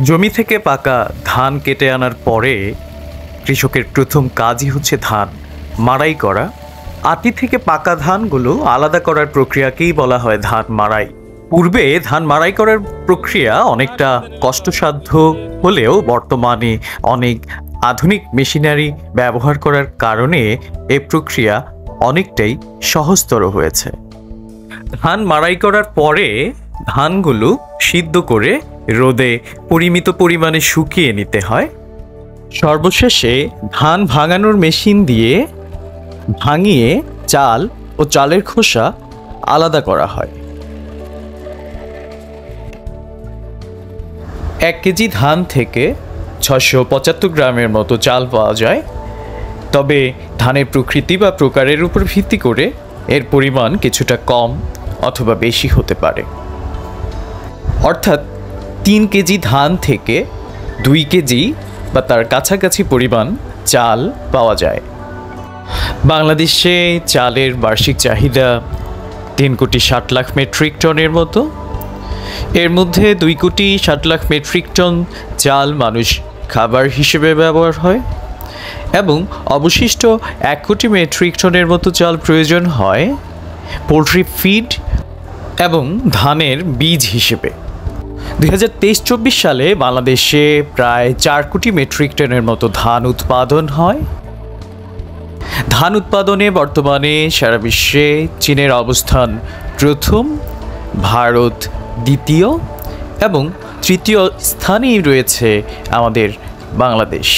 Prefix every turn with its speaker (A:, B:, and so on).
A: জমি থেকে পাকা ধান কেটে আনার পরে কৃষকের প্রথম কাজই হচ্ছে ধান মাড়াই করা। আটি থেকে পাকা ধানগুলো আলাদা করার প্রক্রিয়াকেই বলা হয় ধান মাড়াই। পূর্বে ধান মাড়াই করার প্রক্রিয়া অনেকটা কষ্টসাধ্য হলেও বর্তমানে অনেক আধুনিক মেশিনারি ব্যবহার করার কারণে এই প্রক্রিয়া অনেকটাই সহজতর হয়েছে। ধান মাড়াই করার পরে ধানগুলো সিদ্ধ করে রোদে পরিমিত পরিমাণে শুকিয়ে নিতে হয়। সর্বশেষে ধান ভাঙানোর মেশিন দিয়ে ভাঙিয়ে চাল ও চালের খোসা আলাদা করা হয়। 1 কেজি ধান থেকে 675 গ্রামের মতো চাল পাওয়া যায়। তবে ধানের প্রকৃতি বা প্রকারের উপর ভিত্তি করে এর পরিমাণ কিছুটা কম অথবা বেশি হতে পারে। অর্থাৎ 3 কেজি ধান থেকে 2 কেজি বা তার কাছাকাছি পরিমাণ চাল পাওয়া যায়। বাংলাদেশে চালের বার্ষিক চাহিদা 3,60,00,000 মেট্রিক টনের মতো। এর মধ্যে 2,60,00,000 মেট্রিক টন চাল মানুষ খাবার হিসেবে ব্যবহার হয় এবং অবশিষ্ট 1 কোটি মেট্রিক টনের মতো চাল প্রয়োজন হয় পোলট্রি ফিড এবং ধানের বীজ হিসেবে। 2023-24 সালে বাংলাদেশে প্রায় 4 কোটি মেট্রিক টনের মতো ধান উৎপাদন হয়। ধান উৎপাদনে বর্তমানে সারা বিশ্বে চীনের অবস্থান প্রথম, ভারত দ্বিতীয় এবং তৃতীয় স্থানেই রয়েছে আমাদের বাংলাদেশ।